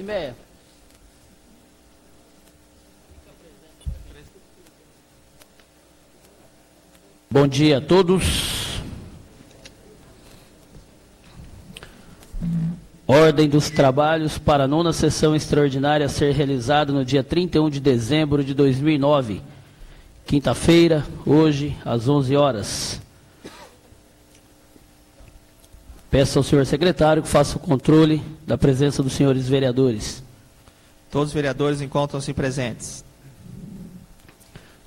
Simeia. Bom dia a todos. Ordem dos trabalhos para a 9ª sessão extraordinária a ser realizada no dia 31 de dezembro de 2009, quinta-feira, hoje, às 11 horas. Peço ao senhor secretário que faça o controle da presença dos senhores vereadores. Todos os vereadores encontram-se presentes.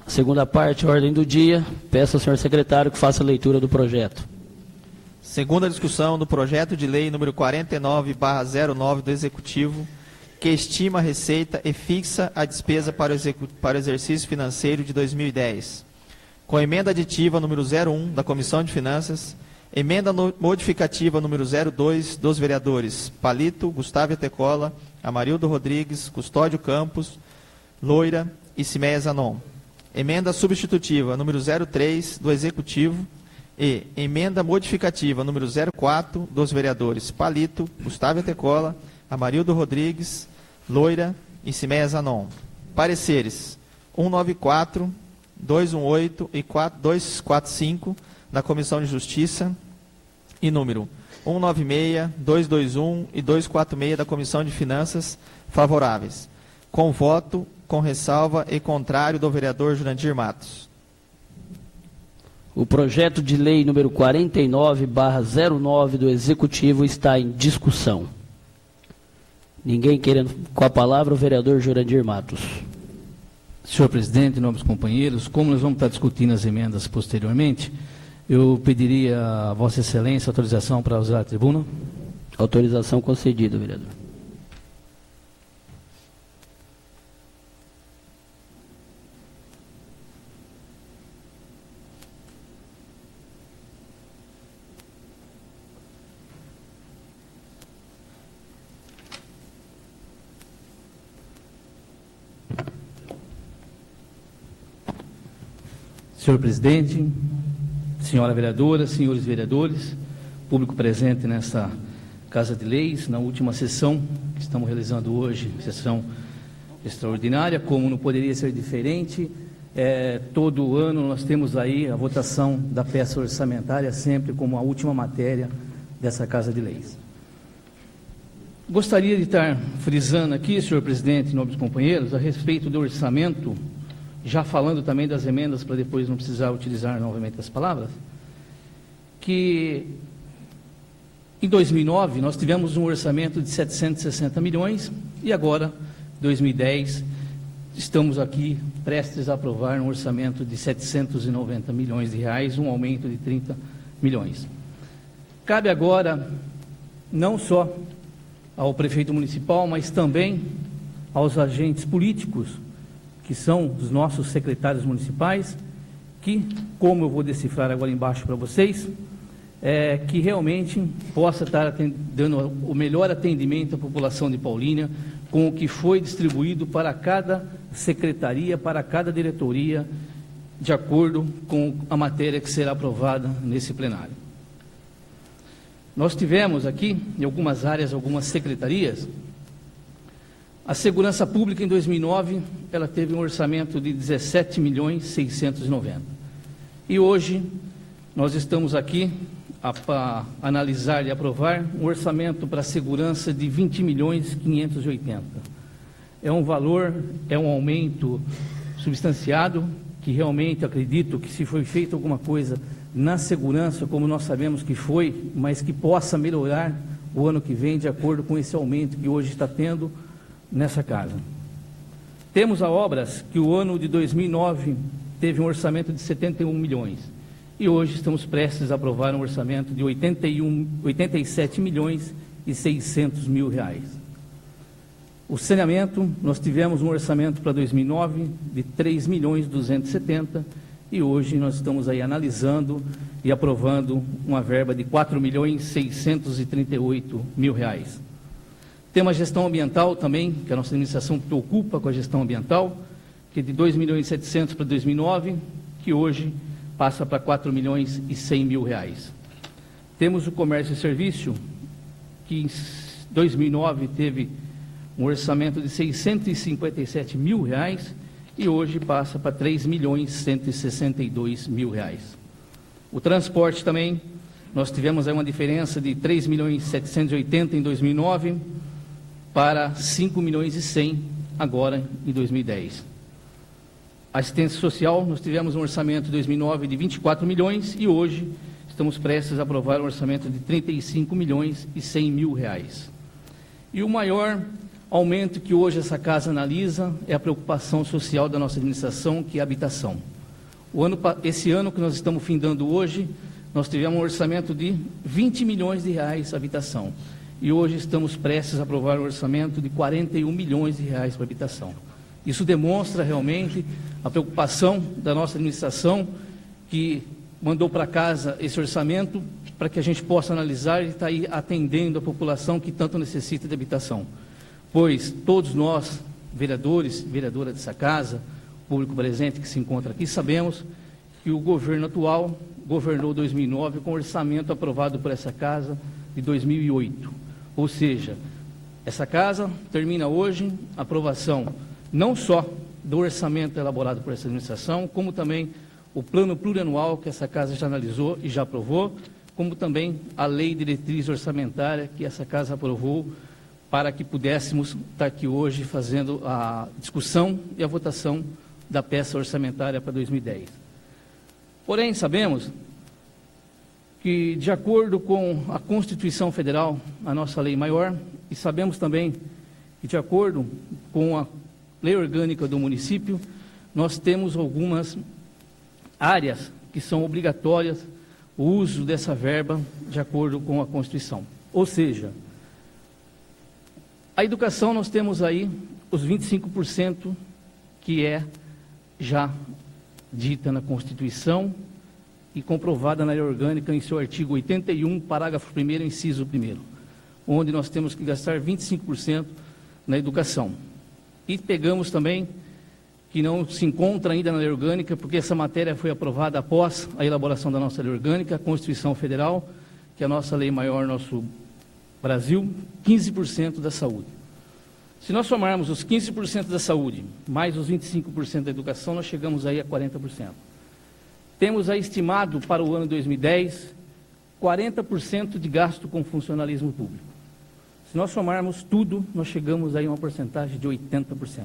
A segunda parte, ordem do dia, peço ao senhor secretário que faça a leitura do projeto. Segunda discussão do projeto de lei número 49/09 do Executivo, que estima a receita e fixa a despesa para o exercício financeiro de 2010. Com emenda aditiva número 01 da Comissão de Finanças, emenda modificativa número 02 dos vereadores Palito, Gustavo Etecola, Amarildo Rodrigues, Custódio Campos, Loira e Simeia Zanon. Emenda substitutiva número 03 do Executivo e emenda modificativa número 04 dos vereadores Palito, Gustavo Etecola, Amarildo Rodrigues, Loira e Simeia Zanon. Pareceres 194, 218 e 245 da Comissão de Justiça e número 196, 221 e 246 da Comissão de Finanças favoráveis, com voto com ressalva e contrário do vereador Jurandir Matos. O projeto de lei número 49/09 do Executivo está em discussão. Ninguém querendo com a palavra, o vereador Jurandir Matos. Senhor presidente, nobres companheiros, como nós vamos estar discutindo as emendas posteriormente, eu pediria a Vossa Excelência autorização para usar a tribuna. Autorização concedida, vereador. Senhor presidente, senhora vereadora, senhores vereadores, público presente nesta Casa de Leis, na última sessão que estamos realizando hoje, sessão extraordinária, como não poderia ser diferente, todo ano nós temos aí a votação da peça orçamentária sempre como a última matéria dessa Casa de Leis. Gostaria de estar frisando aqui, senhor presidente, nobres companheiros, a respeito do orçamento, já falando também das emendas, para depois não precisar utilizar novamente as palavras, que em 2009 nós tivemos um orçamento de 760 milhões e agora, 2010, estamos aqui prestes a aprovar um orçamento de 790 milhões de reais, um aumento de 30 milhões. Cabe agora, não só ao prefeito municipal, mas também aos agentes políticos, que são os nossos secretários municipais, que, como eu vou decifrar agora embaixo para vocês, que realmente possa estar dando o melhor atendimento à população de Paulínia, com o que foi distribuído para cada secretaria, para cada diretoria, de acordo com a matéria que será aprovada nesse plenário. Nós tivemos aqui, em algumas áreas, algumas secretarias. A Segurança Pública, em 2009, ela teve um orçamento de 17.690.000. E hoje, nós estamos aqui para analisar e aprovar um orçamento para a segurança de 20.580.000. É um valor, é um aumento substanciado, que realmente acredito que se foi feita alguma coisa na segurança, como nós sabemos que foi, mas que possa melhorar o ano que vem, de acordo com esse aumento que hoje está tendo nessa casa. Temos a obras que o ano de 2009 teve um orçamento de 71 milhões e hoje estamos prestes a aprovar um orçamento de 87.600.000 reais. O saneamento, nós tivemos um orçamento para 2009 de 3.270.000 e hoje nós estamos aí analisando e aprovando uma verba de 4.638.000 reais. Temos a gestão ambiental também, que a nossa administração preocupa com a gestão ambiental, que é de 2.700.000 para 2009, que hoje passa para 4.100.000 reais. Temos o comércio e serviço, que em 2009 teve um orçamento de R$ 657 mil e hoje passa para R$ 3.162.000. O transporte também, nós tivemos aí uma diferença de 3.780.000 em 2009 para 5.100.000 agora em 2010. Assistência social, nós tivemos um orçamento em 2009 de 24 milhões e hoje estamos prestes a aprovar um orçamento de 35.100.000. E o maior aumento que hoje essa casa analisa é a preocupação social da nossa administração, que é a habitação. Esse ano que nós estamos findando hoje, nós tivemos um orçamento de 20 milhões de reais habitação. E hoje estamos prestes a aprovar um orçamento de 41 milhões de reais para habitação. Isso demonstra realmente a preocupação da nossa administração, que mandou para casa esse orçamento para que a gente possa analisar e estar aí atendendo a população que tanto necessita de habitação. Pois todos nós, vereadores, vereadora dessa casa, público presente que se encontra aqui, sabemos que o governo atual governou 2009 com orçamento aprovado por essa casa de 2008. Ou seja, essa casa termina hoje a aprovação não só do orçamento elaborado por essa administração, como também o plano plurianual que essa casa já analisou e já aprovou, como também a lei de diretriz orçamentária que essa casa aprovou para que pudéssemos estar aqui hoje fazendo a discussão e a votação da peça orçamentária para 2010. Porém, sabemos que, de acordo com a Constituição Federal, a nossa lei maior, e sabemos também que, de acordo com a lei orgânica do município, nós temos algumas áreas que são obrigatórias o uso dessa verba de acordo com a Constituição. Ou seja, a educação nós temos aí os 25% que é já dita na Constituição e comprovada na lei orgânica em seu artigo 81, parágrafo 1º, inciso 1º, onde nós temos que gastar 25% na educação. E pegamos também, que não se encontra ainda na lei orgânica, porque essa matéria foi aprovada após a elaboração da nossa lei orgânica, a Constituição Federal, que é a nossa lei maior, nosso Brasil, 15% da saúde. Se nós somarmos os 15% da saúde, mais os 25% da educação, nós chegamos aí a 40%. Temos aí estimado para o ano 2010, 40% de gasto com funcionalismo público. Se nós somarmos tudo, nós chegamos aí a uma porcentagem de 80%.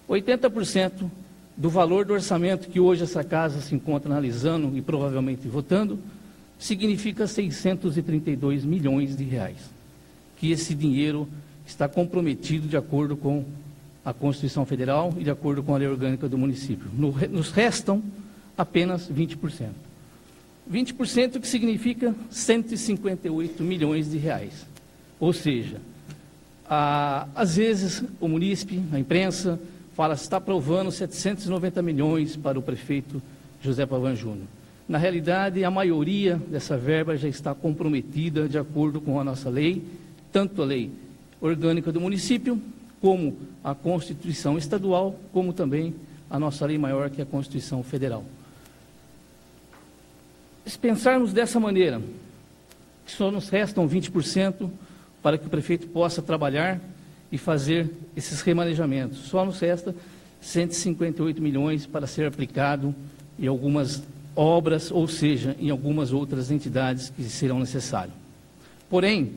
80% do valor do orçamento que hoje essa casa se encontra analisando e provavelmente votando, significa 632 milhões de reais. Que esse dinheiro está comprometido de acordo com a Constituição Federal e de acordo com a lei orgânica do município. Nos restam apenas 20%. 20% que significa 158 milhões de reais. Ou seja, às vezes o munícipe, a imprensa, fala que está aprovando 790 milhões para o prefeito José Pavan Júnior. Na realidade, a maioria dessa verba já está comprometida de acordo com a nossa lei, tanto a lei orgânica do município, como a Constituição estadual, como também a nossa lei maior, que é a Constituição Federal. Se pensarmos dessa maneira, que só nos restam 20% para que o prefeito possa trabalhar e fazer esses remanejamentos. Só nos resta 158 milhões para ser aplicado em algumas obras, ou seja, em algumas outras entidades que serão necessárias. Porém,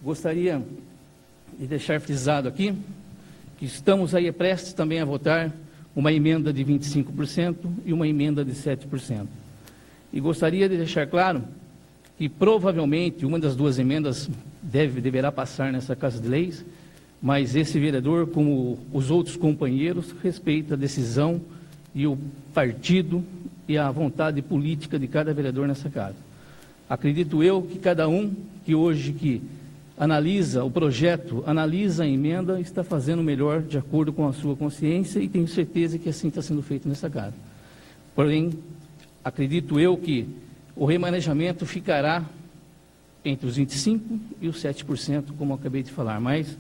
gostaria de deixar frisado aqui que estamos aí prestes também a votar uma emenda de 25% e uma emenda de 7%. E gostaria de deixar claro que provavelmente uma das duas emendas deverá passar nessa Casa de Leis, mas esse vereador, como os outros companheiros, respeita a decisão e o partido e a vontade política de cada vereador nessa casa. Acredito eu que cada um que hoje analisa o projeto, analisa a emenda, está fazendo o melhor de acordo com a sua consciência e tenho certeza que assim está sendo feito nessa casa. Porém, acredito eu que o remanejamento ficará entre os 25% e os 7%, como eu acabei de falar, mas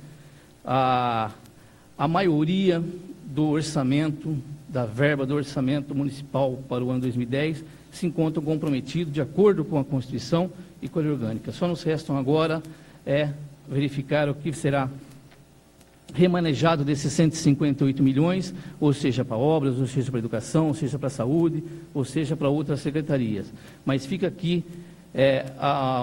a maioria do orçamento, da verba do orçamento municipal para o ano 2010, se encontra comprometido de acordo com a Constituição e com a lei orgânica. Só nos restam agora verificar o que será remanejado desses 158 milhões, ou seja, para obras, ou seja, para educação, ou seja, para saúde, ou seja, para outras secretarias. Mas fica aqui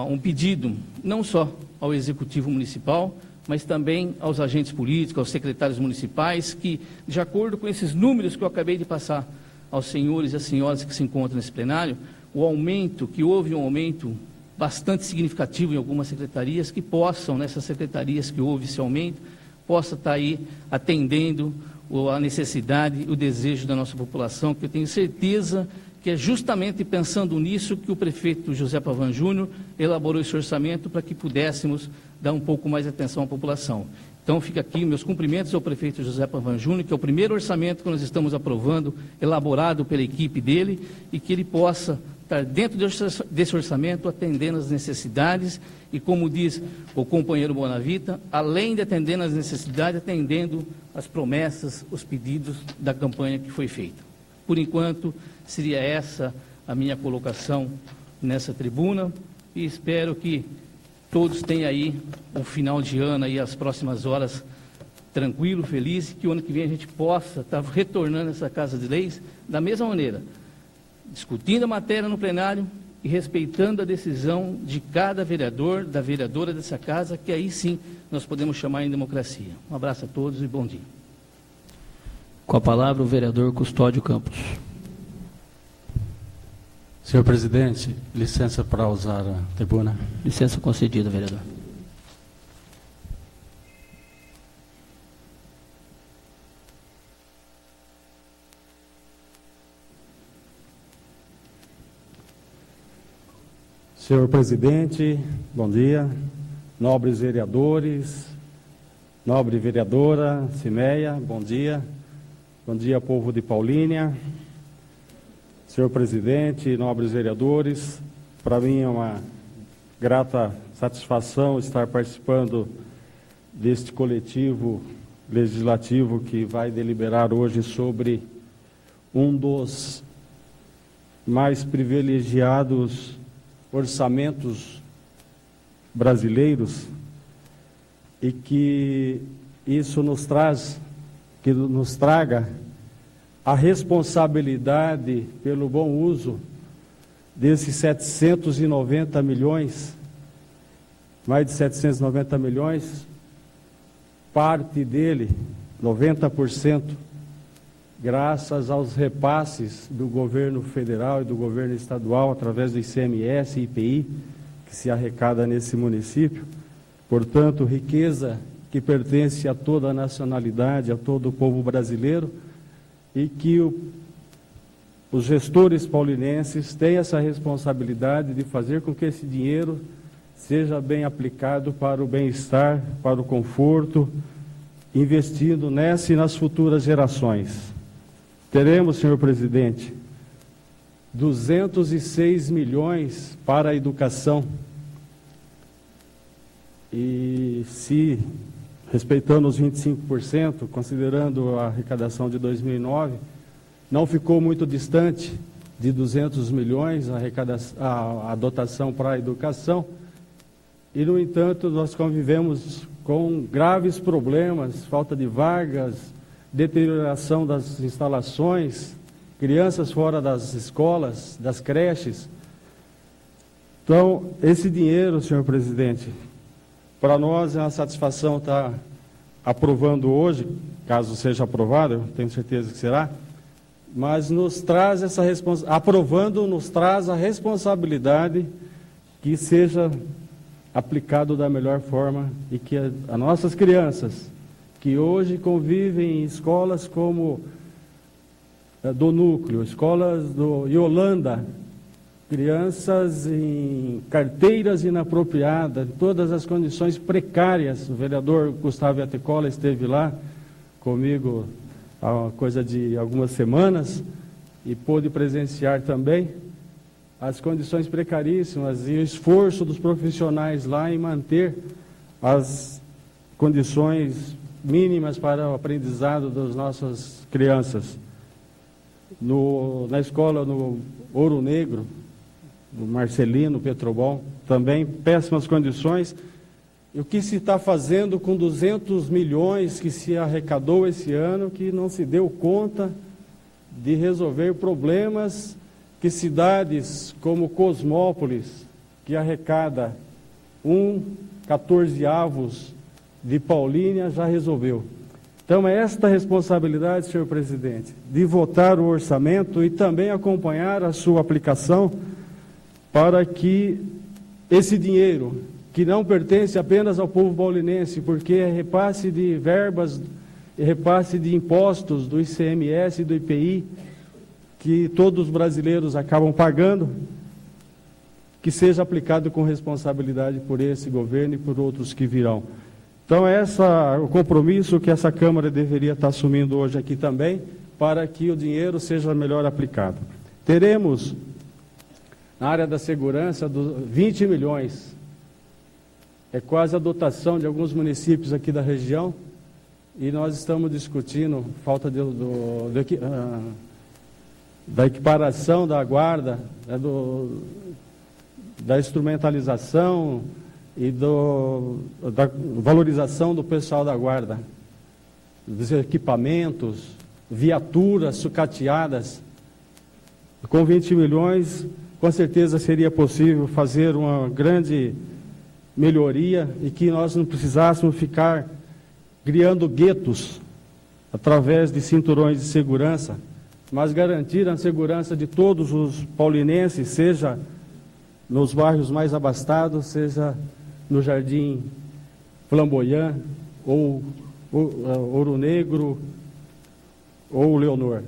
um pedido, não só ao Executivo Municipal, mas também aos agentes políticos, aos secretários municipais, que, de acordo com esses números que eu acabei de passar aos senhores e às senhoras que se encontram nesse plenário, houve um aumento bastante significativo em algumas secretarias, que possam, nessas secretarias que houve esse aumento, possa estar aí atendendo a necessidade, o desejo da nossa população, que eu tenho certeza que é justamente pensando nisso que o prefeito José Pavan Júnior elaborou esse orçamento para que pudéssemos dar um pouco mais de atenção à população. Então, fica aqui meus cumprimentos ao prefeito José Pavan Júnior, que é o primeiro orçamento que nós estamos aprovando, elaborado pela equipe dele, e que ele possa estar dentro desse orçamento, atendendo as necessidades e, como diz o companheiro Bonavita, além de atender as necessidades, atendendo as promessas, os pedidos da campanha que foi feita. Por enquanto, seria essa a minha colocação nessa tribuna e espero que todos tenham aí um final de ano, aí, as próximas horas, tranquilo, feliz, e que o ano que vem a gente possa estar retornando a essa Casa de Leis da mesma maneira, discutindo a matéria no plenário e respeitando a decisão de cada vereador, da vereadora dessa casa, que aí sim nós podemos chamar em democracia. Um abraço a todos e bom dia. Com a palavra o vereador Custódio Campos. Senhor presidente, licença para usar a tribuna. Licença concedida, vereador. Senhor presidente, bom dia. Nobres vereadores, nobre vereadora Cimeia, bom dia. Bom dia, povo de Paulínia. Senhor presidente, nobres vereadores, para mim é uma grata satisfação estar participando deste coletivo legislativo que vai deliberar hoje sobre um dos mais privilegiados orçamentos brasileiros, e que isso nos traga a responsabilidade pelo bom uso desses 790 milhões, mais de 790 milhões, parte dele, 90%, graças aos repasses do governo federal e do governo estadual, através do ICMS e IPI, que se arrecada nesse município. Portanto, riqueza que pertence a toda a nacionalidade, a todo o povo brasileiro, e que os gestores paulinenses têm essa responsabilidade de fazer com que esse dinheiro seja bem aplicado para o bem-estar, para o conforto, investindo nessa e nas futuras gerações. Teremos, senhor presidente, 206 milhões para a educação. E se, respeitando os 25%, considerando a arrecadação de 2009, não ficou muito distante de 200 milhões a dotação para a educação. E, no entanto, nós convivemos com graves problemas, falta de vagas, deterioração das instalações, crianças fora das escolas, das creches. Então, esse dinheiro, senhor presidente, para nós é uma satisfação estar aprovando hoje, caso seja aprovado, eu tenho certeza que será, mas nos traz essa aprovando nos traz a responsabilidade que seja aplicado da melhor forma e que as nossas crianças, que hoje convivem em escolas como do Núcleo, escolas do Yolanda, crianças em carteiras inapropriadas, todas as condições precárias. O vereador Gustavo Iatecola esteve lá comigo há coisa de algumas semanas e pôde presenciar também as condições precaríssimas e o esforço dos profissionais lá em manter as condições mínimas para o aprendizado das nossas crianças. Na escola no Ouro Negro, no Marcelino Petrobol, também péssimas condições, E o que se está fazendo com 200 milhões que se arrecadou esse ano, que não se deu conta de resolver problemas que cidades como Cosmópolis, que arrecada 1/14 de Paulínia, já resolveu. Então, é esta responsabilidade, senhor presidente, de votar o orçamento e também acompanhar a sua aplicação para que esse dinheiro, que não pertence apenas ao povo paulinense, porque é repasse de verbas, repasse de impostos do ICMS e do IPI, que todos os brasileiros acabam pagando, que seja aplicado com responsabilidade por esse governo e por outros que virão. Então, esse é o compromisso que essa Câmara deveria estar assumindo hoje aqui também, para que o dinheiro seja melhor aplicado. Teremos, na área da segurança, 20 milhões. É quase a dotação de alguns municípios aqui da região, e nós estamos discutindo falta da equiparação da guarda, da instrumentalização e da valorização do pessoal da guarda, dos equipamentos, viaturas sucateadas. Com 20 milhões, com certeza seria possível fazer uma grande melhoria e que nós não precisássemos ficar criando guetos através de cinturões de segurança, mas garantir a segurança de todos os paulinenses, seja nos bairros mais abastados, seja no Jardim Flamboyant, ou Ouro Negro, ou Leonor,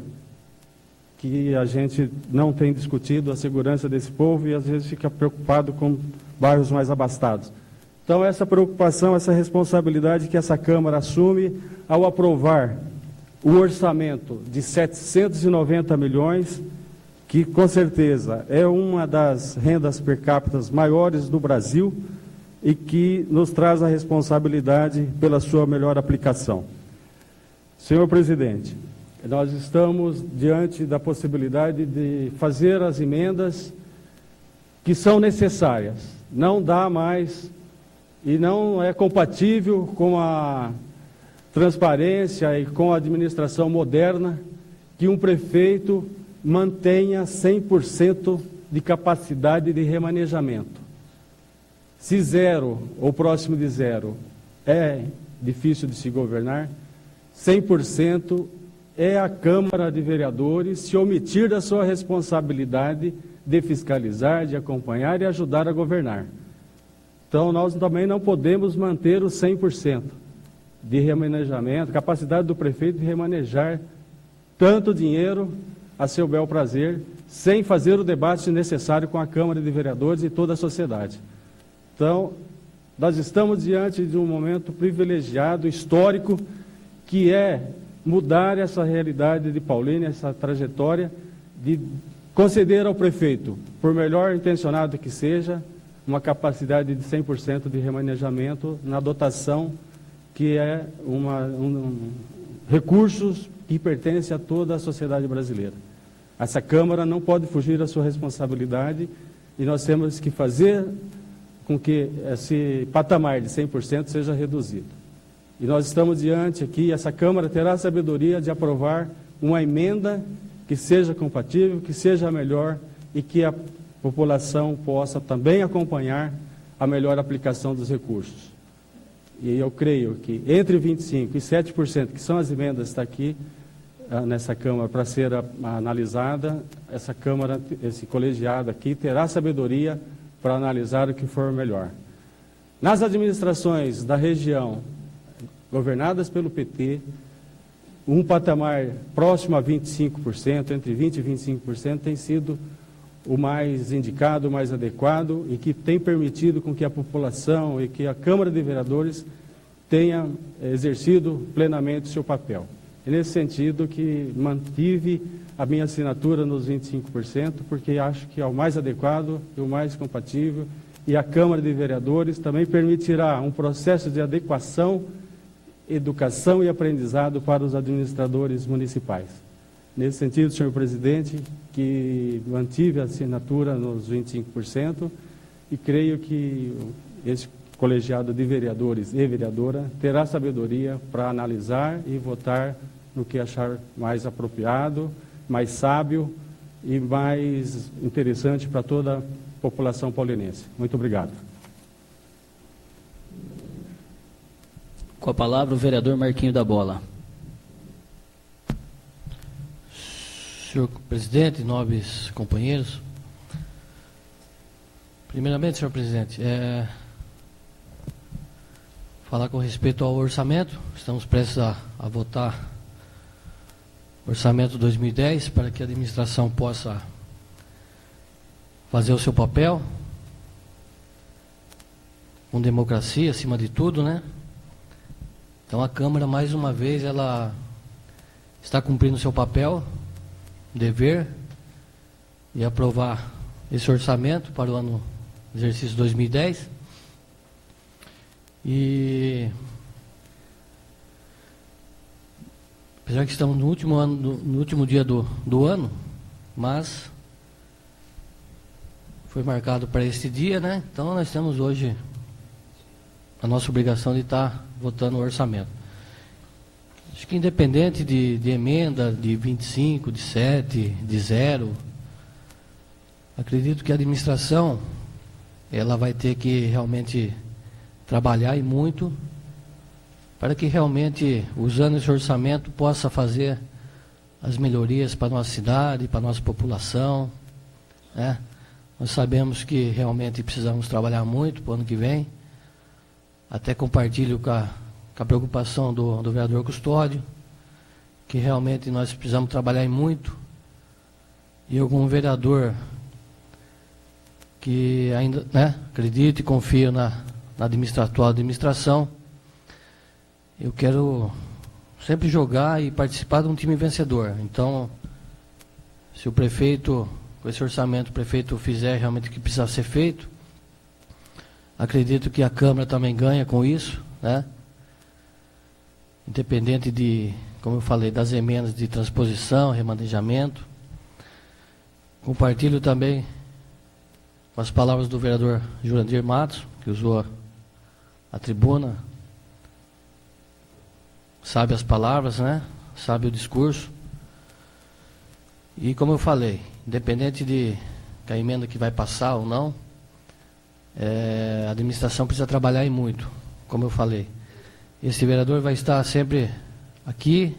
que a gente não tem discutido a segurança desse povo e às vezes fica preocupado com bairros mais abastados. Então, essa preocupação, essa responsabilidade que essa Câmara assume ao aprovar o orçamento de 790 milhões, que com certeza é uma das rendas per capita maiores do Brasil e que nos traz a responsabilidade pela sua melhor aplicação. Senhor presidente, nós estamos diante da possibilidade de fazer as emendas que são necessárias. Não dá mais e não é compatível com a transparência e com a administração moderna que um prefeito mantenha 100% de capacidade de remanejamento. Se zero ou próximo de zero é difícil de se governar, 100% é a Câmara de Vereadores se omitir da sua responsabilidade de fiscalizar, de acompanhar e ajudar a governar. Então, nós também não podemos manter o 100% de remanejamento, capacidade do prefeito de remanejar tanto dinheiro a seu bel prazer, sem fazer o debate necessário com a Câmara de Vereadores e toda a sociedade. Então, nós estamos diante de um momento privilegiado, histórico, que é mudar essa realidade de Paulínia, essa trajetória, de conceder ao prefeito, por melhor intencionado que seja, uma capacidade de 100% de remanejamento na dotação, que é recursos que pertencem a toda a sociedade brasileira. Essa Câmara não pode fugir da sua responsabilidade e nós temos que fazer com que esse patamar de 100% seja reduzido. E nós estamos diante aqui, essa Câmara terá a sabedoria de aprovar uma emenda que seja compatível, que seja melhor e que a população possa também acompanhar a melhor aplicação dos recursos. E eu creio que entre 25% e 7%, que são as emendas que estão aqui nessa Câmara para ser analisada, essa Câmara, esse colegiado aqui, terá sabedoria para analisar o que for melhor. Nas administrações da região, governadas pelo PT, um patamar próximo a 25%, entre 20% e 25%, tem sido o mais indicado, o mais adequado e que tem permitido com que a população e que a Câmara de Vereadores tenha exercido plenamente o seu papel. É nesse sentido que mantive a minha assinatura nos 25%, porque acho que é o mais adequado e o mais compatível, e a Câmara de Vereadores também permitirá um processo de adequação, educação e aprendizado para os administradores municipais. Nesse sentido, senhor presidente, que mantive a assinatura nos 25% e creio que esse colegiado de vereadores e vereadora terá sabedoria para analisar e votar no que achar mais apropriado, mais sábio e mais interessante para toda a população paulinense. Muito obrigado. Com a palavra o vereador Marquinho da Bola. Senhor presidente, nobres companheiros, primeiramente, senhor presidente, falar com respeito ao orçamento. Estamos prestes a votar o orçamento 2010 para que a administração possa fazer o seu papel com democracia acima de tudo, né? Então a Câmara, mais uma vez, ela está cumprindo o seu papel, dever, e aprovar esse orçamento para o ano exercício 2010. E apesar que estamos no último ano, no último dia do ano, mas foi marcado para este dia, né? Então nós temos hoje a nossa obrigação de estar votando o orçamento. Acho que independente de emenda, de 25, de 7, de 0, acredito que a administração ela vai ter que realmente trabalhar e muito para que realmente, usando esse orçamento, possa fazer as melhorias para a nossa cidade, para a nossa população, né? Nós sabemos que realmente precisamos trabalhar muito para o ano que vem. Até compartilho com a preocupação do vereador Custódio, que realmente nós precisamos trabalhar em muito. E eu, como vereador, que ainda, né, acredito e confio na atual administração, eu quero sempre jogar e participar de um time vencedor. Então, se o prefeito, com esse orçamento, o prefeito fizer realmente o que precisa ser feito, acredito que a Câmara também ganha com isso, né? Independente de, como eu falei, das emendas de transposição, remanejamento. Compartilho também com as palavras do vereador Jurandir Matos, que usou a tribuna. Sabe as palavras, né? Sabe o discurso. E como eu falei, independente de a emenda que vai passar ou não, a administração precisa trabalhar e muito, como eu falei. Esse vereador vai estar sempre aqui,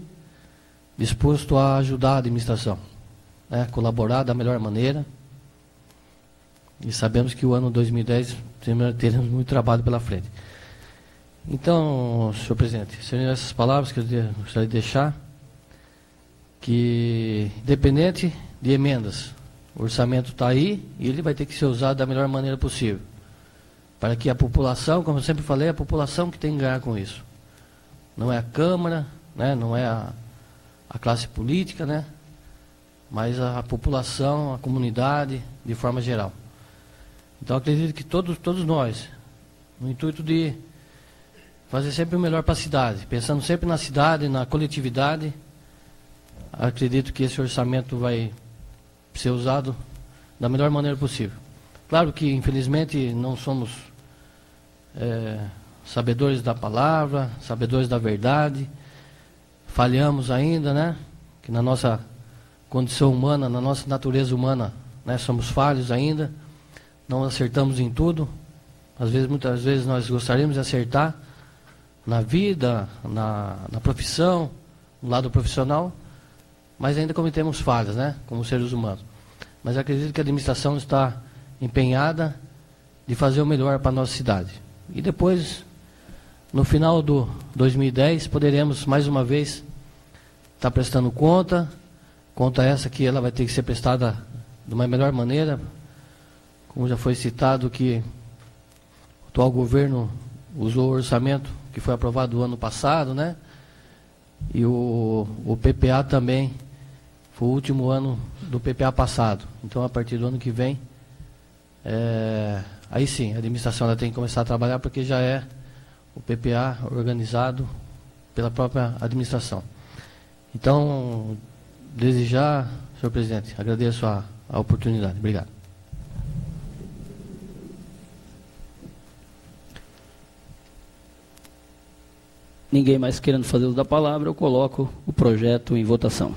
disposto a ajudar a administração, né? Colaborar da melhor maneira. E sabemos que o ano 2010 teremos muito trabalho pela frente. Então, senhor presidente, seriam essas palavras que eu gostaria de deixar, que independente de emendas, o orçamento está aí e ele vai ter que ser usado da melhor maneira possível, para que a população, como eu sempre falei, a população que tem que ganhar com isso. Não é a Câmara, né, não é a classe política, né, mas a população, a comunidade, de forma geral. Então, acredito que todos nós, no intuito de fazer sempre o melhor para a cidade, pensando sempre na cidade, na coletividade, acredito que esse orçamento vai ser usado da melhor maneira possível. Claro que, infelizmente, não somos sabedores da palavra, sabedores da verdade, falhamos ainda, né? Que na nossa condição humana, na nossa natureza humana, né, somos falhos ainda, não acertamos em tudo. Muitas vezes nós gostaríamos de acertar na vida, na profissão, no lado profissional, mas ainda cometemos falhas, né, como seres humanos. Mas acredito que a administração está empenhada de fazer o melhor para a nossa cidade. E depois, no final do 2010, poderemos mais uma vez estar prestando conta essa que ela vai ter que ser prestada de uma melhor maneira, como já foi citado, que o atual governo usou o orçamento que foi aprovado no ano passado, né? E o PPA também foi o último ano do PPA passado. Então, a partir do ano que vem, aí sim, a administração ela tem que começar a trabalhar, porque já é o PPA organizado pela própria administração. Então, desde já, senhor presidente, agradeço a oportunidade. Obrigado. Ninguém mais querendo fazer uso da palavra, eu coloco o projeto em votação.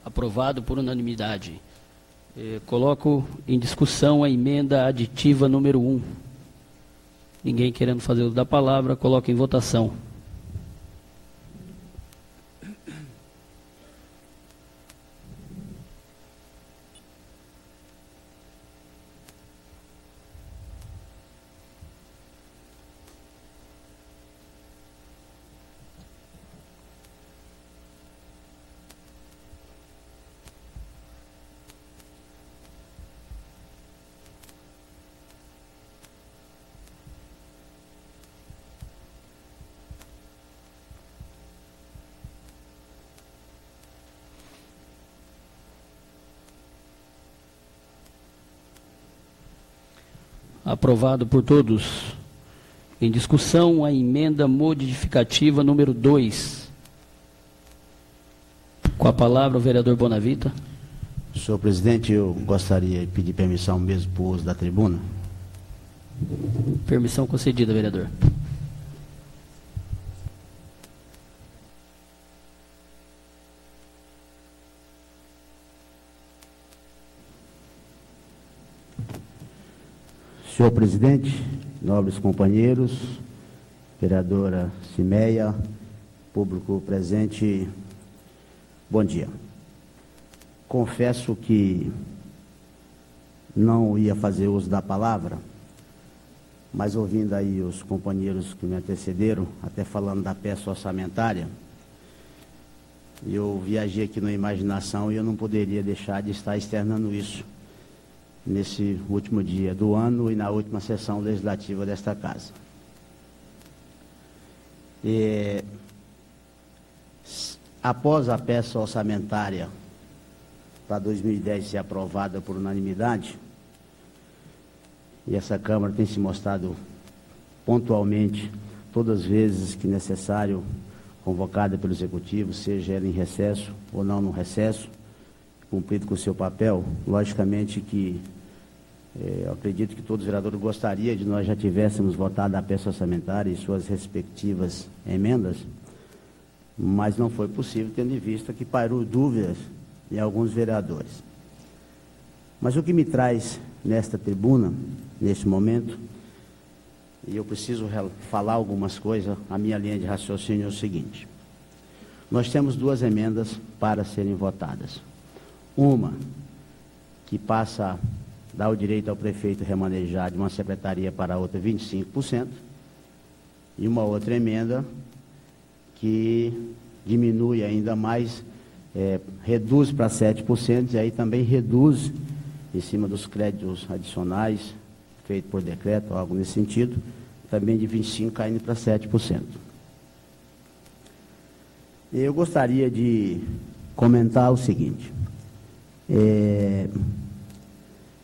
Aprovado por unanimidade. Coloco em discussão a emenda aditiva número 1. Ninguém querendo fazer uso da palavra, coloco em votação. Aprovado por todos. Em discussão, a emenda modificativa número 2. Com a palavra, o vereador Bonavita. Senhor presidente, eu gostaria de pedir permissão mesmo para o uso da tribuna. Permissão concedida, vereador. Senhor presidente, nobres companheiros, vereadora Cimeia, público presente, bom dia. Confesso que não ia fazer uso da palavra, mas ouvindo aí os companheiros que me antecederam, até falando da peça orçamentária, eu viajei aqui na imaginação e eu não poderia deixar de estar externando isso nesse último dia do ano e na última sessão legislativa desta casa. Após a peça orçamentária para 2010 ser aprovada por unanimidade, e essa Câmara tem se mostrado pontualmente, todas as vezes que necessário, convocada pelo Executivo, seja ela em recesso ou não no recesso, cumprido com o seu papel. Logicamente que eu acredito que todos os vereadores gostariam de nós já tivéssemos votado a peça orçamentária e suas respectivas emendas, mas não foi possível, tendo em vista que pairou dúvidas em alguns vereadores. Mas o que me traz nesta tribuna, neste momento, e eu preciso falar algumas coisas, a minha linha de raciocínio é o seguinte: nós temos duas emendas para serem votadas. Uma que passa a dar o direito ao prefeito remanejar de uma secretaria para outra 25%, e uma outra emenda que diminui ainda mais, reduz para 7%, e aí também reduz em cima dos créditos adicionais, feito por decreto, algo nesse sentido, também de 25% caindo para 7%. Eu gostaria de comentar o seguinte: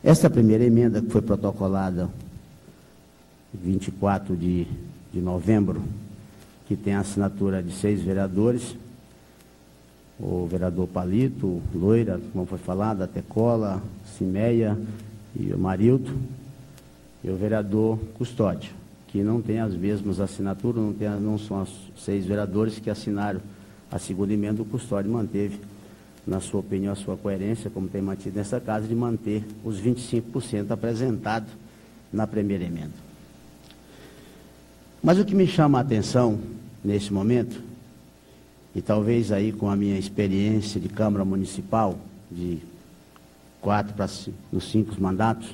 essa primeira emenda, que foi protocolada 24 de novembro, que tem a assinatura de 6 vereadores, o vereador Palito, Loira, como foi falado, a Tecola, Cimeia e o Marildo, e o vereador Custódio, que não tem as mesmas assinaturas, não são os 6 vereadores que assinaram a segunda emenda. O Custódio manteve, na sua opinião, a sua coerência, como tem mantido nessa casa, de manter os 25% apresentados na primeira emenda. Mas o que me chama a atenção nesse momento, e talvez aí com a minha experiência de Câmara Municipal, de 4 para os 5 mandatos,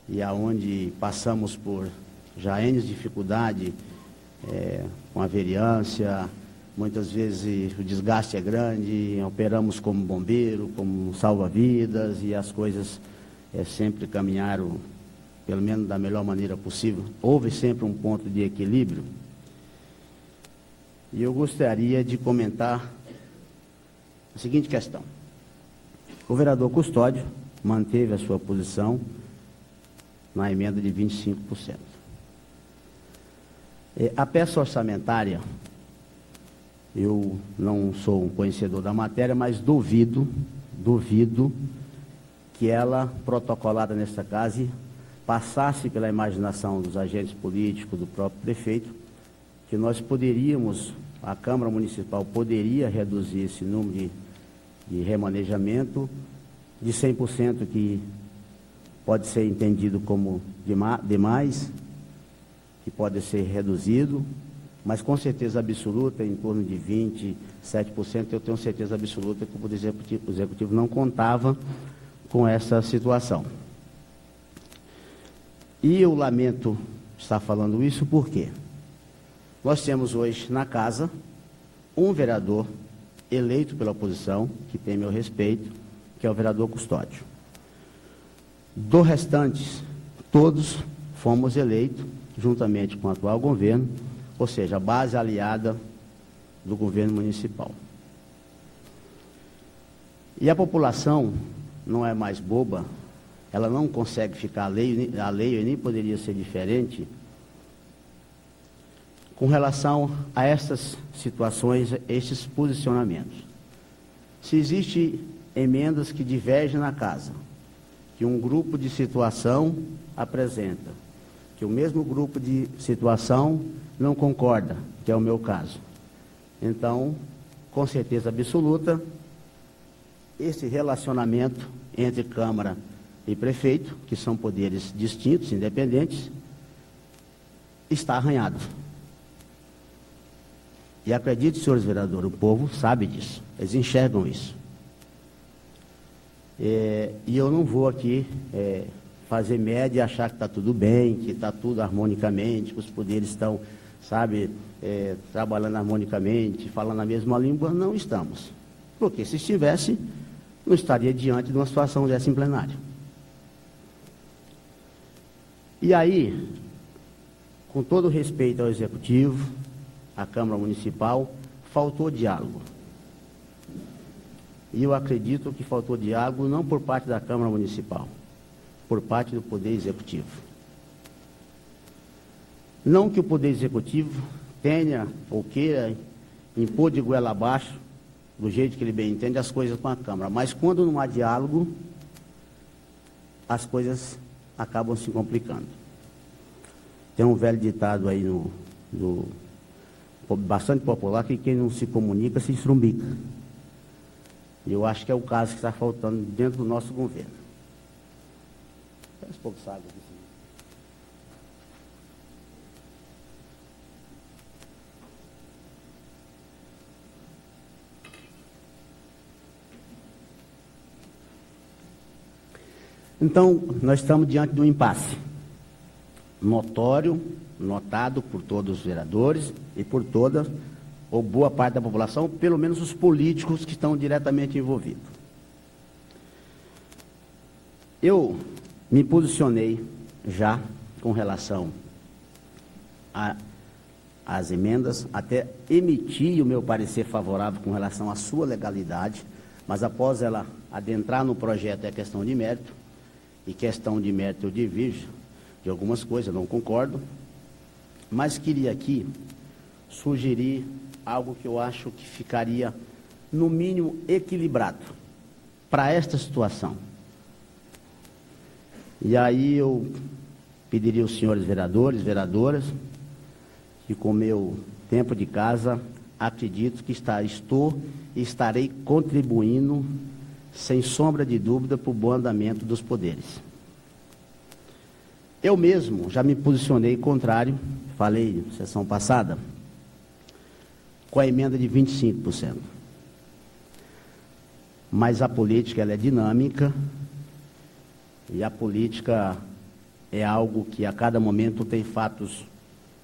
e aonde passamos por já N dificuldade com a vereança, muitas vezes o desgaste é grande, operamos como bombeiro, como salva-vidas, e as coisas sempre caminharam pelo menos da melhor maneira possível. Houve sempre um ponto de equilíbrio. E eu gostaria de comentar a seguinte questão. O vereador Custódio manteve a sua posição na emenda de 25%. A peça orçamentária, eu não sou um conhecedor da matéria, mas duvido que ela, protocolada nesta casa, passasse pela imaginação dos agentes políticos, do próprio prefeito, que nós poderíamos, a Câmara Municipal poderia reduzir esse número de remanejamento de 100%, que pode ser entendido como demais, que pode ser reduzido, mas com certeza absoluta, em torno de 27%, eu tenho certeza absoluta que o Executivo não contava com essa situação. E eu lamento estar falando isso porque nós temos hoje na casa um vereador eleito pela oposição, que tem meu respeito, que é o vereador Custódio. Do restantes, todos fomos eleitos juntamente com o atual governo, ou seja, a base aliada do governo municipal. E a população não é mais boba, ela não consegue ficar alheia, e nem poderia ser diferente com relação a essas situações, esses posicionamentos. Se existem emendas que divergem na casa, que um grupo de situação apresenta, que o mesmo grupo de situação não concorda, que é o meu caso. Então, com certeza absoluta, esse relacionamento entre Câmara e Prefeito, que são poderes distintos, independentes, está arranhado. E acredite, senhores vereadores, o povo sabe disso, eles enxergam isso. E eu não vou aqui fazer média e achar que está tudo bem, que está tudo harmonicamente, que os poderes estão, sabe, trabalhando harmonicamente, falando a mesma língua. Não estamos. Porque se estivesse, não estaria diante de uma situação dessa em plenário. E aí, com todo respeito ao Executivo, à Câmara Municipal, faltou diálogo. E eu acredito que faltou diálogo não por parte da Câmara Municipal, por parte do Poder Executivo. Não que o Poder Executivo tenha ou queira impor de goela abaixo, do jeito que ele bem entende, as coisas com a Câmara, mas quando não há diálogo, as coisas acabam se complicando. Tem um velho ditado aí bastante popular, que quem não se comunica se estrumbica. E eu acho que é o caso que está faltando dentro do nosso governo. Tem uns poucos água aqui. Então, nós estamos diante de um impasse notório, notado por todos os vereadores e por toda ou boa parte da população, pelo menos os políticos que estão diretamente envolvidos. Eu me posicionei já com relação às emendas, até emiti o meu parecer favorável com relação à sua legalidade, mas após ela adentrar no projeto é questão de mérito, e questão de mérito eu divirjo de algumas coisas, não concordo, mas queria aqui sugerir algo que eu acho que ficaria, no mínimo, equilibrado para esta situação. E aí eu pediria aos senhores vereadores, veradoras, que com meu tempo de casa, acredito que estou e estarei contribuindo, sem sombra de dúvida, para o bom andamento dos poderes. Eu mesmo já me posicionei contrário, falei na sessão passada, com a emenda de 25%. Mas a política ela é dinâmica, e a política é algo que a cada momento tem fatos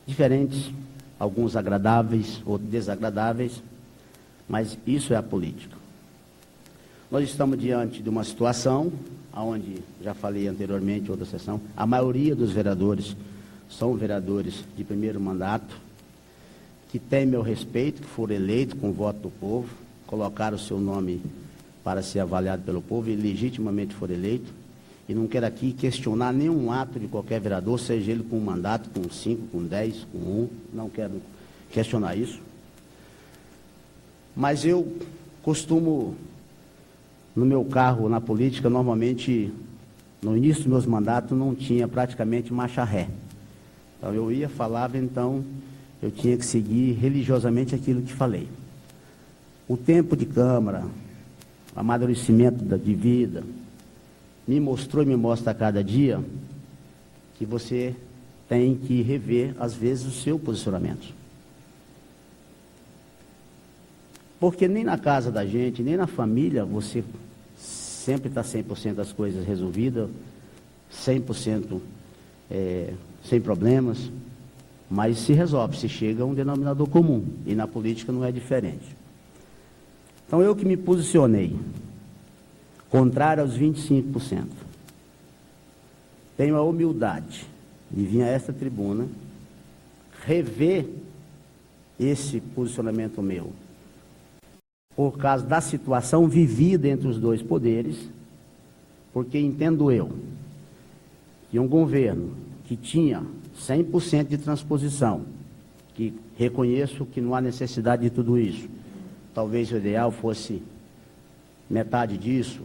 diferentes, alguns agradáveis, outros desagradáveis, mas isso é a política. Nós estamos diante de uma situação onde já falei anteriormente, outra sessão, a maioria dos vereadores são vereadores de primeiro mandato, que têm meu respeito, que foram eleitos com o voto do povo, colocaram o seu nome para ser avaliado pelo povo e legitimamente foram eleitos. E não quero aqui questionar nenhum ato de qualquer vereador, seja ele com um mandato, com 5, com 10, com 1, não quero questionar isso. Mas eu costumo, no meu carro, na política, normalmente, no início dos meus mandatos, não tinha praticamente marcha ré. Então, eu ia, falava, então, eu tinha que seguir religiosamente aquilo que falei. O tempo de Câmara, o amadurecimento de vida, me mostrou e me mostra a cada dia que você tem que rever, às vezes, o seu posicionamento. Porque nem na casa da gente, nem na família, você sempre está 100% das coisas resolvidas, 100% sem problemas, mas se resolve, se chega a um denominador comum, e na política não é diferente. Então, eu que me posicionei contrário aos 25%, tenho a humildade de vir a esta tribuna rever esse posicionamento meu, por causa da situação vivida entre os dois poderes, porque entendo eu que um governo que tinha 100% de transposição, que reconheço que não há necessidade de tudo isso, talvez o ideal fosse metade disso,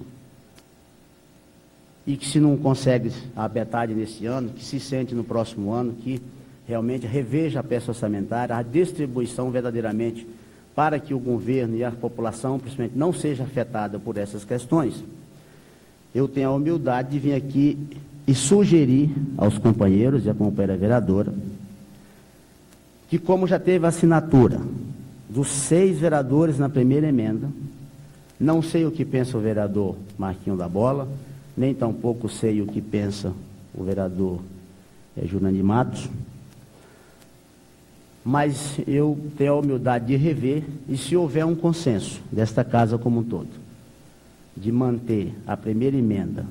e que se não consegue a metade nesse ano, que se sente no próximo ano, que realmente reveja a peça orçamentária, a distribuição verdadeiramente para que o governo e a população, principalmente, não seja afetada por essas questões. Eu tenho a humildade de vir aqui e sugerir aos companheiros e à companheira vereadora que, como já teve a assinatura dos 6 vereadores na primeira emenda, não sei o que pensa o vereador Marquinho da Bola, nem tampouco sei o que pensa o vereador Jurandir Matos, mas eu tenho a humildade de rever, e se houver um consenso desta casa como um todo, de manter a primeira emenda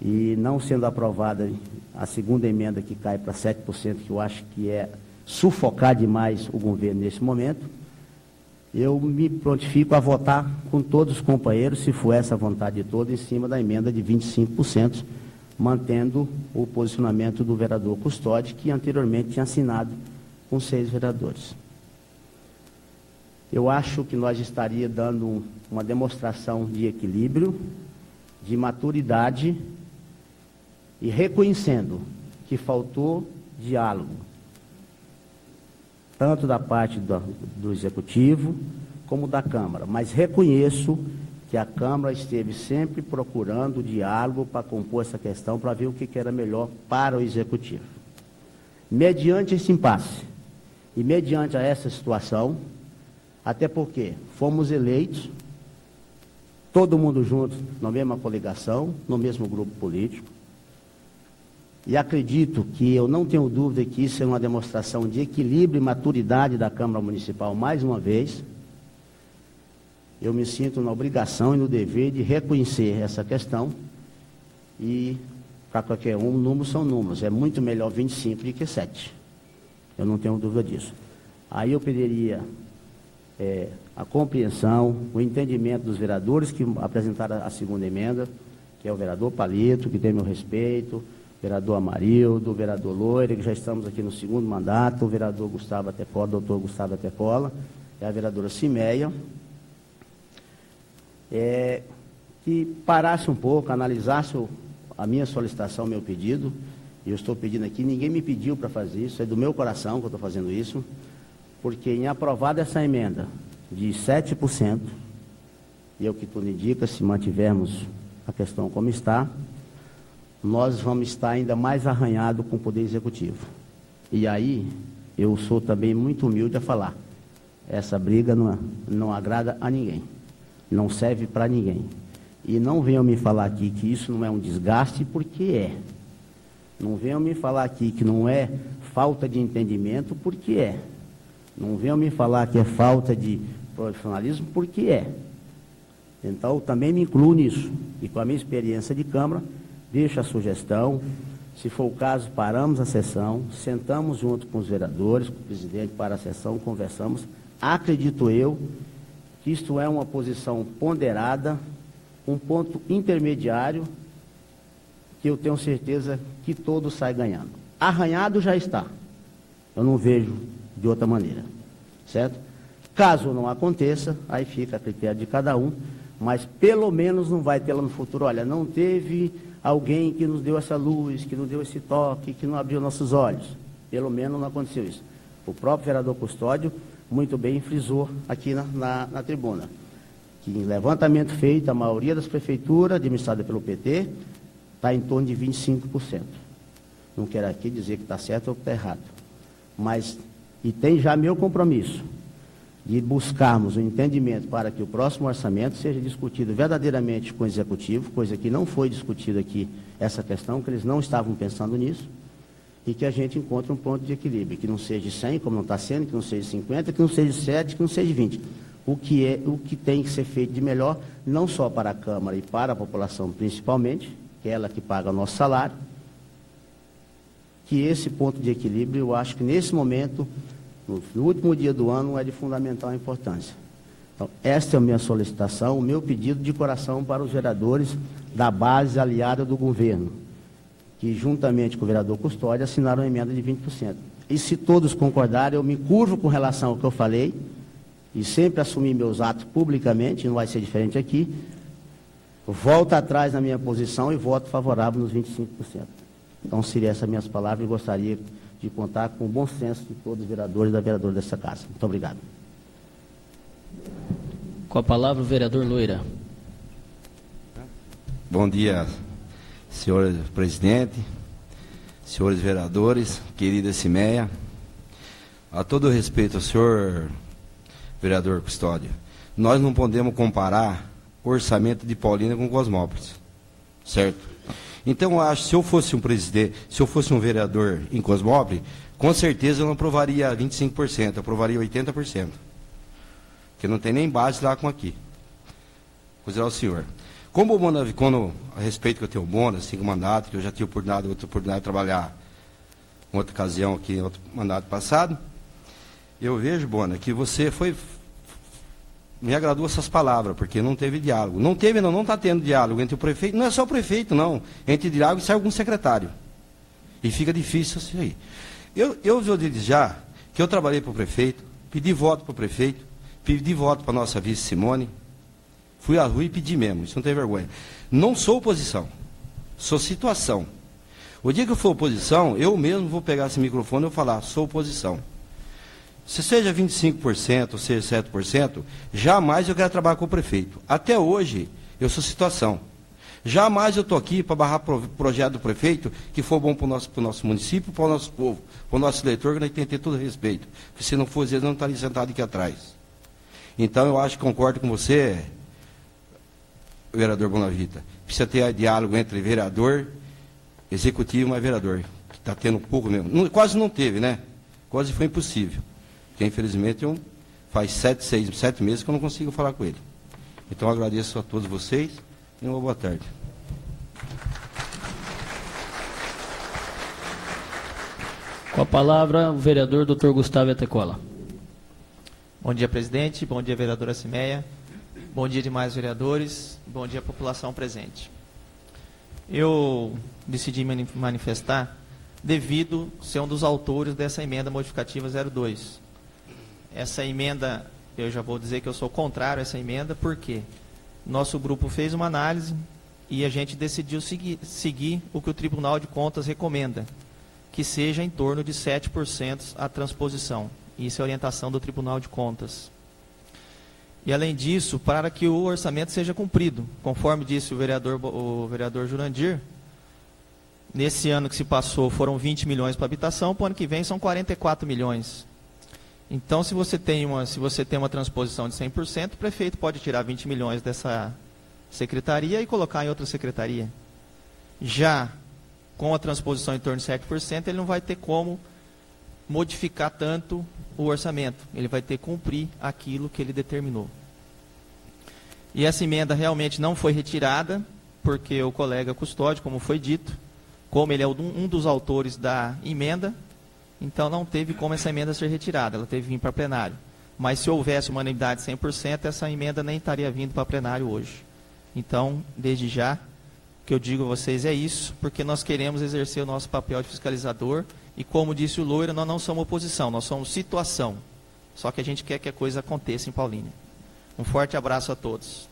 e não sendo aprovada a segunda emenda que cai para 7%, que eu acho que é sufocar demais o governo nesse momento, eu me prontifico a votar com todos os companheiros, se for essa a vontade de todos, em cima da emenda de 25%, mantendo o posicionamento do vereador Custódio, que anteriormente tinha assinado com 6 vereadores. Eu acho que nós estaríamos dando uma demonstração de equilíbrio, de maturidade e reconhecendo que faltou diálogo, tanto da parte do Executivo como da Câmara, mas reconheço que a Câmara esteve sempre procurando diálogo para compor essa questão, para ver o que era melhor para o Executivo. Mediante esse impasse e mediante a essa situação, até porque fomos eleitos, todo mundo junto, na mesma coligação, no mesmo grupo político, e acredito que, eu não tenho dúvida que isso é uma demonstração de equilíbrio e maturidade da Câmara Municipal, mais uma vez. Eu me sinto na obrigação e no dever de reconhecer essa questão, e para qualquer um, números são números, é muito melhor 25 do que 7, eu não tenho dúvida disso. Aí eu pediria a compreensão, o entendimento dos vereadores que apresentaram a segunda emenda, que é o vereador Palito, que tem meu respeito, vereador Amarildo, o vereador Loira, que já estamos aqui no segundo mandato, o vereador Gustavo Atepola, doutor Gustavo Atepola, e a vereadora Cimeia, que parasse um pouco, analisasse a minha solicitação, o meu pedido. Eu estou pedindo aqui, ninguém me pediu para fazer isso, é do meu coração que eu estou fazendo isso, porque em aprovada essa emenda de 7%, e é o que tudo indica, se mantivermos a questão como está, nós vamos estar ainda mais arranhados com o Poder Executivo. E aí, eu sou também muito humilde a falar, essa briga não agrada a ninguém, não serve para ninguém. E não venham me falar aqui que isso não é um desgaste, porque é. Não venham me falar aqui que não é falta de entendimento, porque é. Não venham me falar que é falta de profissionalismo, porque é. Então, também me incluo nisso. E com a minha experiência de Câmara, deixo a sugestão. Se for o caso, paramos a sessão, sentamos junto com os vereadores, com o presidente para a sessão, conversamos. Acredito eu que isto é uma posição ponderada, um ponto intermediário, que eu tenho certeza que todos saem ganhando. Arranhado já está. Eu não vejo de outra maneira, certo? Caso não aconteça, aí fica a critério de cada um, mas pelo menos não vai ter lá no futuro, olha, não teve alguém que nos deu essa luz, que nos deu esse toque, que não abriu nossos olhos. Pelo menos não aconteceu isso. O próprio vereador Custódio muito bem frisou aqui na tribuna, que em levantamento feito, a maioria das prefeituras administradas pelo PT está em torno de 25%. Não quero aqui dizer que está certo ou que está errado, mas, e tem já meu compromisso, de buscarmos um entendimento para que o próximo orçamento seja discutido verdadeiramente com o Executivo, coisa que não foi discutida aqui, essa questão, que eles não estavam pensando nisso, e que a gente encontre um ponto de equilíbrio, que não seja 100, como não está sendo, que não seja 50, que não seja 7, que não seja 20. O que tem que ser feito de melhor, não só para a Câmara e para a população principalmente, que é ela que paga o nosso salário, que esse ponto de equilíbrio, eu acho que nesse momento, no último dia do ano, é de fundamental importância. Então, esta é a minha solicitação, o meu pedido de coração para os vereadores da base aliada do governo, que juntamente com o vereador Custódio assinaram a emenda de 20%. E se todos concordarem, eu me curvo com relação ao que eu falei, e sempre assumi meus atos publicamente, não vai ser diferente aqui, volto atrás na minha posição e voto favorável nos 25%. Então, seriam essas minhas palavras e gostaria de contar com o bom senso de todos os vereadores e da vereadora dessa casa. Muito obrigado. Com a palavra o vereador Loira. Bom dia, senhor presidente, senhores vereadores, querida Cimeia. A todo respeito ao senhor vereador Custódio, nós não podemos comparar o orçamento de Paulínia com Cosmópolis, certo? Então, eu acho que se eu fosse um presidente, se eu fosse um vereador em Cosmópolis, com certeza eu não aprovaria 25%, eu aprovaria 80%. Porque não tem nem base lá com aqui. Pois é, o senhor. Como o Bona, quando, a respeito que eu tenho o Bona, 5 mandatos, que eu já tive outra oportunidade de trabalhar em outra ocasião aqui, em outro mandato passado, eu vejo, Bona, que você me agradou essas palavras, porque não teve diálogo. Não está tendo diálogo entre o prefeito, não é só o prefeito, não. Entre diálogo sai algum secretário. E fica difícil isso aí. Eu vou dizer já que eu trabalhei para o prefeito, pedi voto para o prefeito, pedi voto para a nossa vice Simone, fui à rua e pedi mesmo, isso não tem vergonha. Não sou oposição, sou situação. O dia que eu for oposição, eu mesmo vou pegar esse microfone e vou falar, sou oposição. Se seja 25%, ou seja 7%, jamais eu quero trabalhar com o prefeito. Até hoje, eu sou situação. Jamais eu estou aqui para barrar projeto do prefeito que for bom para o nosso município, para o nosso povo, para o nosso eleitor, que nós temos que ter todo respeito. Porque se não fosse ele, não estaria sentado aqui atrás. Então, eu acho que concordo com você, vereador Bonavita. Precisa ter diálogo entre vereador, executivo e vereador. Que está tendo pouco mesmo. Quase não teve, né? Quase foi impossível. Porque, infelizmente, faz 7 meses que eu não consigo falar com ele. Então, eu agradeço a todos vocês e uma boa tarde. Com a palavra, o vereador Dr. Gustavo Etecola. Bom dia, presidente. Bom dia, vereadora Cimeia. Bom dia, demais vereadores. Bom dia, população presente. Eu decidi me manifestar devido ser um dos autores dessa emenda modificativa 02. Essa emenda, eu já vou dizer que eu sou contrário a essa emenda, porque nosso grupo fez uma análise e a gente decidiu seguir o que o Tribunal de Contas recomenda, que seja em torno de 7% a transposição. Isso é a orientação do Tribunal de Contas. E, além disso, para que o orçamento seja cumprido, conforme disse o vereador Jurandir, nesse ano que se passou foram 20 milhões para habitação, para o ano que vem são 44 milhões. Então, se você tem uma transposição de 100%, o prefeito pode tirar 20 milhões dessa secretaria e colocar em outra secretaria. Já com a transposição em torno de 7%, ele não vai ter como modificar tanto o orçamento. Ele vai ter que cumprir aquilo que ele determinou. E essa emenda realmente não foi retirada, porque o colega Custódio, como foi dito, como ele é um dos autores da emenda, então não teve como essa emenda ser retirada, ela teve que vir para plenário. Mas se houvesse uma unanimidade de 100%, essa emenda nem estaria vindo para plenário hoje. Então, desde já, o que eu digo a vocês é isso, porque nós queremos exercer o nosso papel de fiscalizador, e como disse o Loira, nós não somos oposição, nós somos situação. Só que a gente quer que a coisa aconteça em Paulínia. Um forte abraço a todos.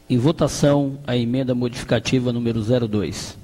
Em votação, a emenda modificativa número 02.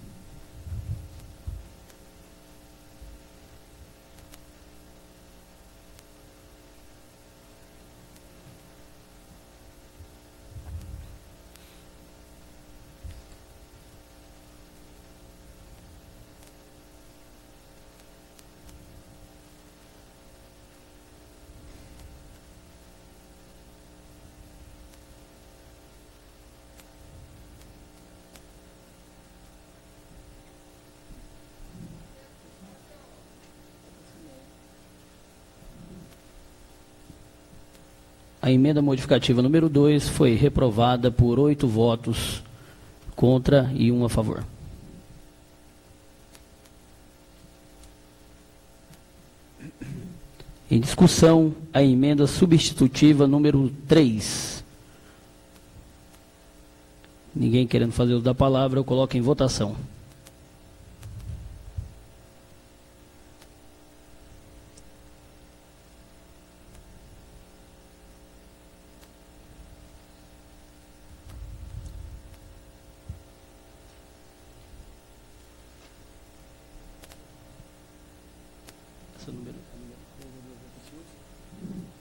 A emenda modificativa número 2 foi reprovada por 8 votos contra e 1 a favor. Em discussão, a emenda substitutiva número 3. Ninguém querendo fazer uso da palavra, eu coloco em votação.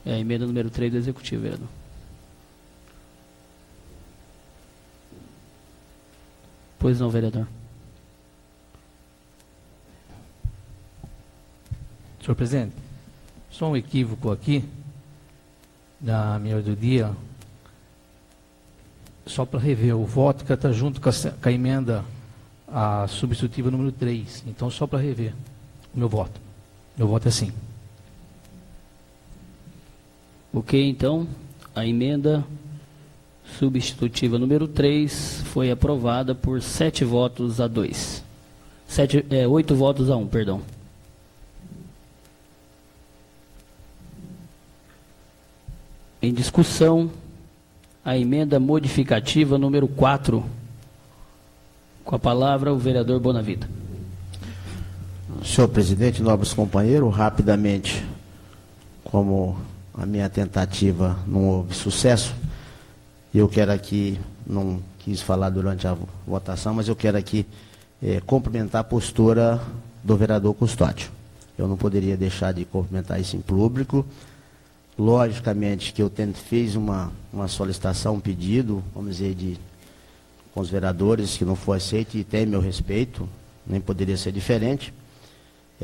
É a emenda número 3 do Executivo, vereador. Pois não, vereador. Senhor presidente, só um equívoco aqui, da minha ordem do dia, só para rever, o voto que está junto com a emenda a substitutiva número 3, então só para rever o meu voto. Meu voto é sim. Ok, então, a emenda substitutiva número 3 foi aprovada por 7 votos a 2. 8 votos a 1, perdão. Em discussão, a emenda modificativa número 4. Com a palavra, o vereador Bonavita. Senhor presidente, nobres companheiros, rapidamente, como a minha tentativa não houve sucesso, eu quero aqui, não quis falar durante a votação, mas eu quero aqui cumprimentar a postura do vereador Custódio. Eu não poderia deixar de cumprimentar isso em público. Logicamente que eu fiz uma solicitação, um pedido, vamos dizer, com os vereadores, que não foi aceito e tem meu respeito, nem poderia ser diferente,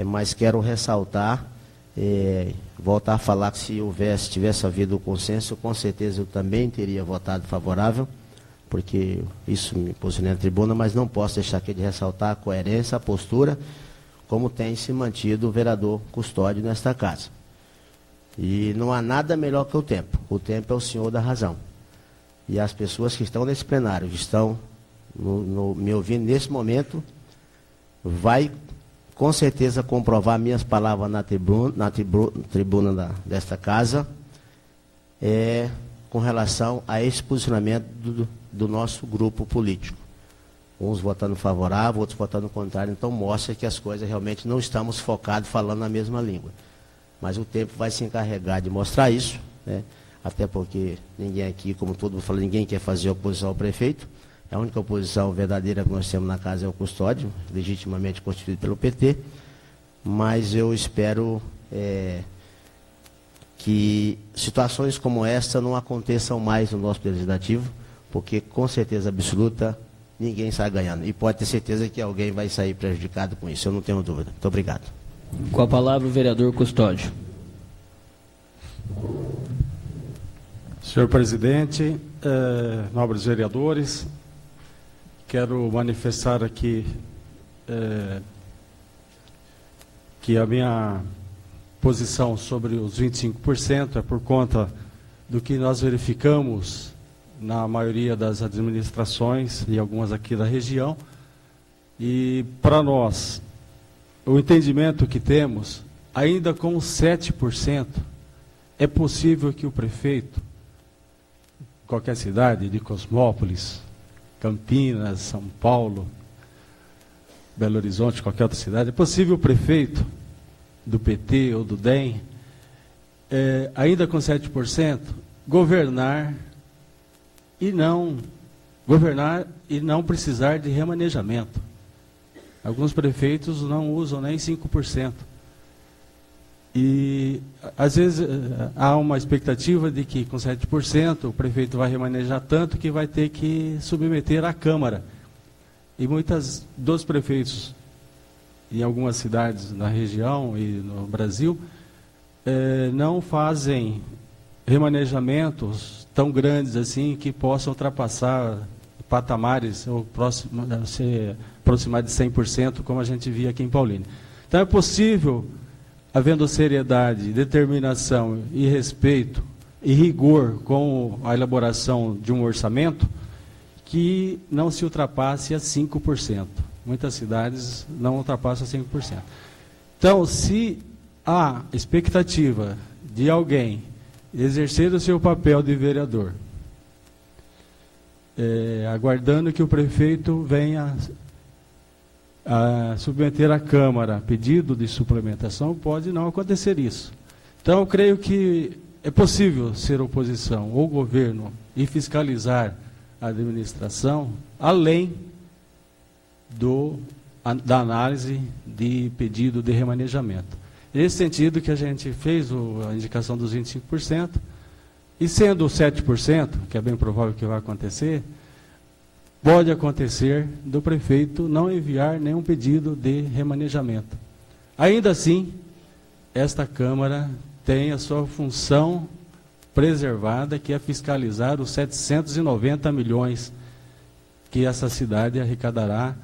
mas quero ressaltar, voltar a falar que se tivesse havido o consenso, com certeza eu também teria votado favorável, porque isso me posicionei na tribuna, mas não posso deixar aqui de ressaltar a coerência, a postura, como tem se mantido o vereador Custódio nesta casa. E não há nada melhor que o tempo é o senhor da razão. E as pessoas que estão nesse plenário, que estão me ouvindo nesse momento, vai com certeza comprovar minhas palavras na tribuna desta casa, com relação a esse posicionamento do nosso grupo político. Uns votando favorável, outros votando contrário, então mostra que as coisas realmente não estamos focados falando a mesma língua. Mas o tempo vai se encarregar de mostrar isso, né? Até porque ninguém aqui, como todo mundo falou, ninguém quer fazer oposição ao prefeito. A única oposição verdadeira que nós temos na casa é o Custódio, legitimamente constituído pelo PT, mas eu espero que situações como esta não aconteçam mais no nosso legislativo, porque com certeza absoluta ninguém sai ganhando. E pode ter certeza que alguém vai sair prejudicado com isso, eu não tenho dúvida. Muito obrigado. Com a palavra o vereador Custódio. Senhor presidente, nobres vereadores, quero manifestar aqui que a minha posição sobre os 25% é por conta do que nós verificamos na maioria das administrações e algumas aqui da região. E para nós, o entendimento que temos, ainda com 7%, é possível que o prefeito, qualquer cidade de Cosmópolis, Campinas, São Paulo, Belo Horizonte, qualquer outra cidade, é possível o prefeito do PT ou do DEM, ainda com 7%, governar e não precisar de remanejamento. Alguns prefeitos não usam nem 5%. E, às vezes, há uma expectativa de que, com 7%, o prefeito vai remanejar tanto que vai ter que submeter à Câmara. E muitos dos prefeitos, em algumas cidades na região e no Brasil, não fazem remanejamentos tão grandes assim que possam ultrapassar patamares ou se aproximar de 100%, como a gente via aqui em Paulínia. Então é possível, havendo seriedade, determinação e respeito e rigor com a elaboração de um orçamento, que não se ultrapasse a 5%. Muitas cidades não ultrapassam a 5%. Então, se há expectativa de alguém exercer o seu papel de vereador, aguardando que o prefeito venha a submeter à Câmara pedido de suplementação, pode não acontecer isso. Então, eu creio que é possível ser oposição ou governo e fiscalizar a administração, além da análise de pedido de remanejamento. Nesse sentido que a gente fez a indicação dos 25%, e sendo 7%, que é bem provável que vai acontecer, pode acontecer do prefeito não enviar nenhum pedido de remanejamento. Ainda assim, esta Câmara tem a sua função preservada, que é fiscalizar os 790 milhões que essa cidade arrecadará,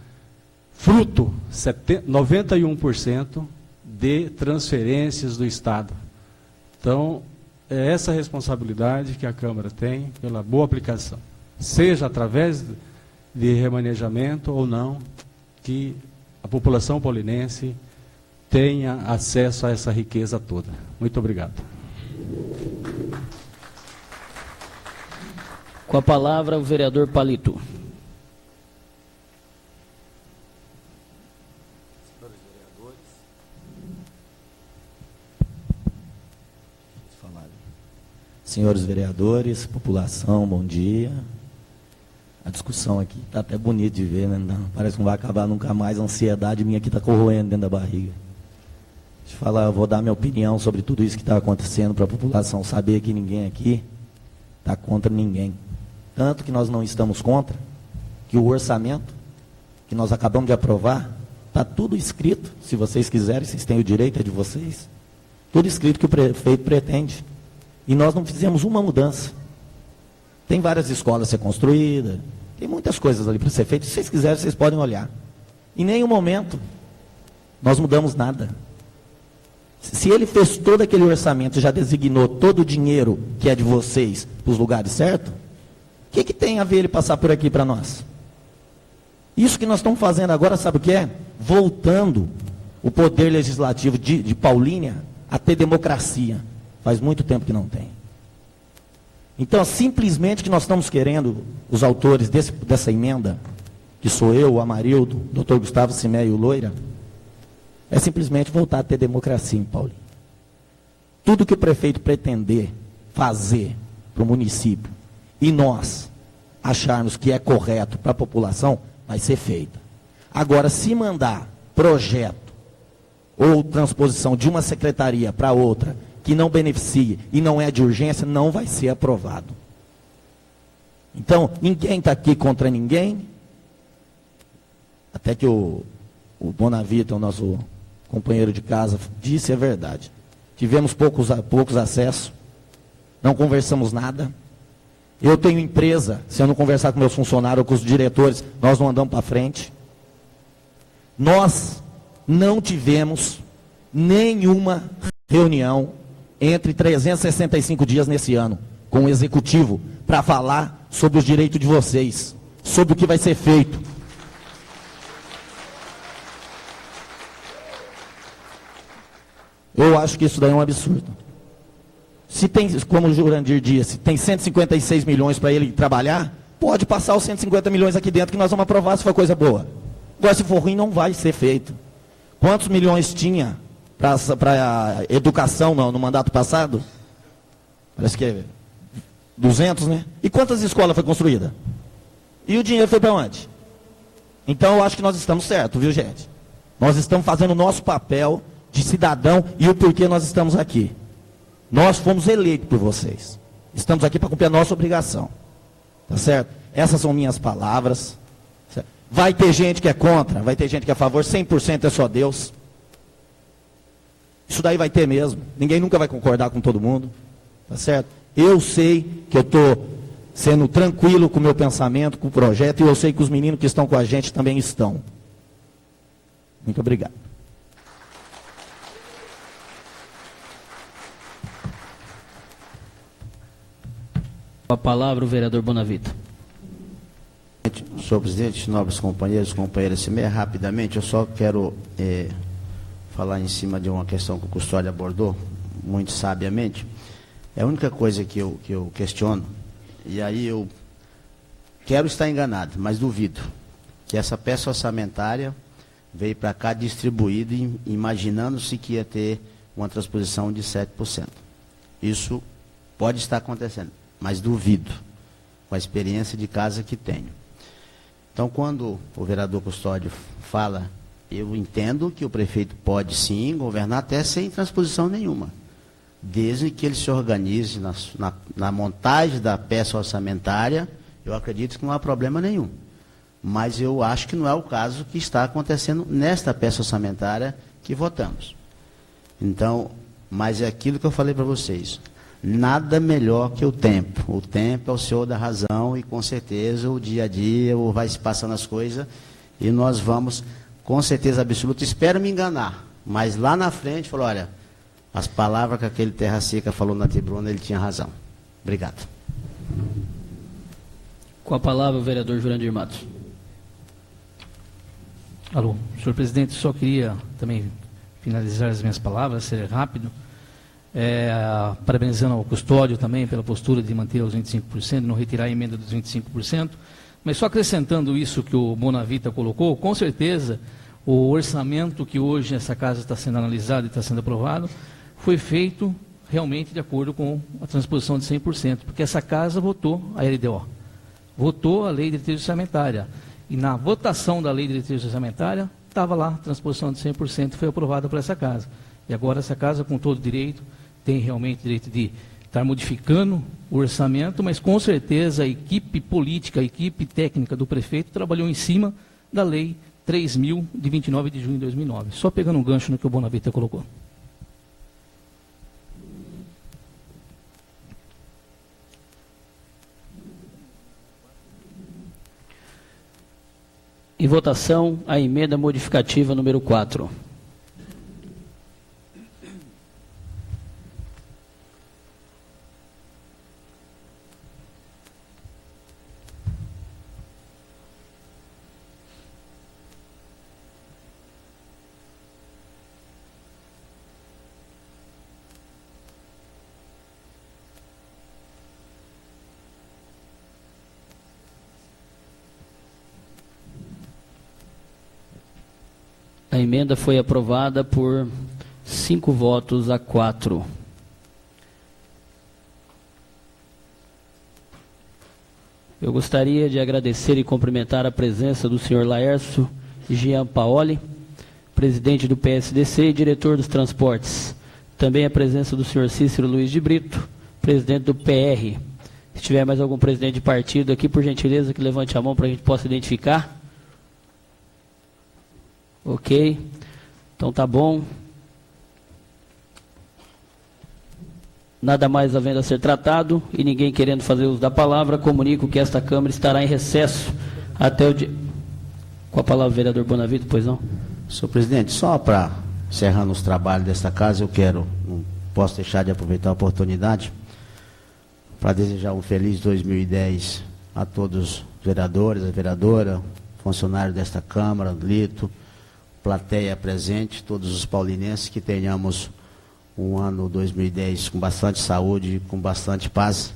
fruto 91% de transferências do Estado. Então, é essa responsabilidade que a Câmara tem pela boa aplicação, seja através de remanejamento ou não, que a população paulinense tenha acesso a essa riqueza toda. Muito obrigado. Com a palavra, o vereador Palito. Senhores vereadores, população, bom dia. A discussão aqui está até bonita de ver, né? Não, parece que não vai acabar nunca mais. A ansiedade minha aqui está corroendo dentro da barriga. Deixa eu falar, eu vou dar minha opinião sobre tudo isso que está acontecendo para a população saber que ninguém aqui está contra ninguém. Tanto que nós não estamos contra, que o orçamento que nós acabamos de aprovar, está tudo escrito. Se vocês quiserem, vocês têm o direito, é de vocês. Tudo escrito que o prefeito pretende. E nós não fizemos uma mudança. Tem várias escolas a ser construídas, tem muitas coisas ali para ser feitas. Se vocês quiserem, vocês podem olhar. Em nenhum momento nós mudamos nada. Se ele fez todo aquele orçamento, já designou todo o dinheiro que é de vocês para os lugares certos, o que tem a ver ele passar por aqui para nós? Isso que nós estamos fazendo agora, sabe o que é? Voltando o poder legislativo de Paulínia a ter democracia. Faz muito tempo que não tem. Então, simplesmente que nós estamos querendo, os autores dessa emenda, que sou eu, o Amarildo, o Dr. Gustavo Simé e o Loira, é simplesmente voltar a ter democracia em Paulínia. Tudo que o prefeito pretender fazer para o município e nós acharmos que é correto para a população, vai ser feito. Agora, se mandar projeto ou transposição de uma secretaria para outra, que não beneficie e não é de urgência, não vai ser aprovado. Então, ninguém está aqui contra ninguém. Até que o Bonavita, o nosso companheiro de casa, disse a verdade. Tivemos poucos acessos, não conversamos nada. Eu tenho empresa, se eu não conversar com meus funcionários ou com os diretores, nós não andamos para frente. Nós não tivemos nenhuma reunião entre 365 dias nesse ano com o Executivo para falar sobre os direitos de vocês, sobre o que vai ser feito. Eu acho que isso daí é um absurdo. Se tem, como o Jurandir disse, tem 156 milhões para ele trabalhar, pode passar os 150 milhões aqui dentro que nós vamos aprovar se for coisa boa. Agora, se for ruim, não vai ser feito. Quantos milhões tinha para educação no mandato passado? Parece que é 200, né? E quantas escolas foi construída? E o dinheiro foi para onde? Então, eu acho que nós estamos certos, viu, gente? Nós estamos fazendo o nosso papel de cidadão e o porquê nós estamos aqui. Nós fomos eleitos por vocês. Estamos aqui para cumprir a nossa obrigação. Tá certo? Essas são minhas palavras. Certo? Vai ter gente que é contra, vai ter gente que é a favor, 100% é só Deus. Isso daí vai ter mesmo. Ninguém nunca vai concordar com todo mundo. Tá certo? Eu sei que eu estou sendo tranquilo com o meu pensamento, com o projeto, e eu sei que os meninos que estão com a gente também estão. Muito obrigado. A palavra o vereador Bonavita. Senhor presidente, nobres companheiros, companheiras, rapidamente, eu só quero falar em cima de uma questão que o Custódio abordou, muito sabiamente. É a única coisa que eu questiono, e aí eu quero estar enganado, mas duvido, que essa peça orçamentária veio para cá distribuída, imaginando-se que ia ter uma transposição de 7%. Isso pode estar acontecendo, mas duvido, com a experiência de casa que tenho. Então, quando o vereador Custódio fala, eu entendo que o prefeito pode sim governar até sem transposição nenhuma, desde que ele se organize na montagem da peça orçamentária. Eu acredito que não há problema nenhum. Mas eu acho que não é o caso que está acontecendo nesta peça orçamentária que votamos. Então, mas é aquilo que eu falei para vocês. Nada melhor que o tempo. O tempo é o senhor da razão e, com certeza, o dia a dia vai se passando as coisas e nós vamos, com certeza absoluta, espero me enganar, mas lá na frente, falou, olha, as palavras que aquele Terra Seca falou na tribuna, ele tinha razão. Obrigado. Com a palavra o vereador Jurandir Matos. Alô, senhor presidente, só queria também finalizar as minhas palavras, ser rápido. Parabenizando ao Custódio também pela postura de manter os 25%, não retirar a emenda dos 25%, mas só acrescentando isso que o Bonavita colocou, com certeza o orçamento que hoje essa casa está sendo analisado e está sendo aprovado, foi feito realmente de acordo com a transposição de 100%, porque essa casa votou a LDO, votou a Lei de Diretriz Orçamentária, e na votação da Lei de Diretriz Orçamentária, estava lá a transposição de 100% e foi aprovada por essa casa. E agora essa casa, com todo direito, tem realmente direito de estar modificando o orçamento, mas com certeza a equipe política, a equipe técnica do prefeito trabalhou em cima da Lei 3.000, de 29 de junho de 2009. Só pegando um gancho no que o Bonavita colocou. Em votação, a emenda modificativa número 4. A emenda foi aprovada por 5 votos a 4. Eu gostaria de agradecer e cumprimentar a presença do senhor Laércio Jean Paoli, presidente do PSDC e diretor dos transportes. Também a presença do senhor Cícero Luiz de Brito, presidente do PR. Se tiver mais algum presidente de partido aqui, por gentileza, que levante a mão para a gente possa identificar. Ok, então tá bom. Nada mais havendo a ser tratado e ninguém querendo fazer uso da palavra, comunico que esta Câmara estará em recesso até o dia... Com a palavra, vereador Bonavita, pois não? Senhor presidente, só para encerrando os trabalhos desta casa, não posso deixar de aproveitar a oportunidade para desejar um feliz 2010 a todos os vereadores, a vereadora, funcionários desta Câmara, Lito, plateia presente, todos os paulinenses, que tenhamos um ano 2010 com bastante saúde, com bastante paz,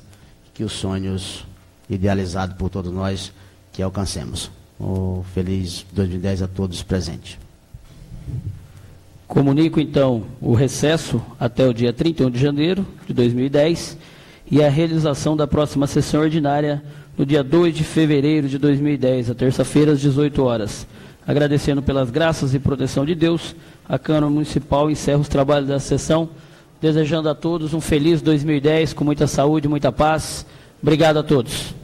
que os sonhos idealizados por todos nós que alcancemos. Um feliz 2010 a todos presentes. Comunico, então, o recesso até o dia 31 de janeiro de 2010 e a realização da próxima sessão ordinária no dia 2 de fevereiro de 2010, a terça-feira, às 18 horas. Agradecendo pelas graças e proteção de Deus, a Câmara Municipal encerra os trabalhos da sessão, desejando a todos um feliz 2010, com muita saúde, muita paz. Obrigado a todos.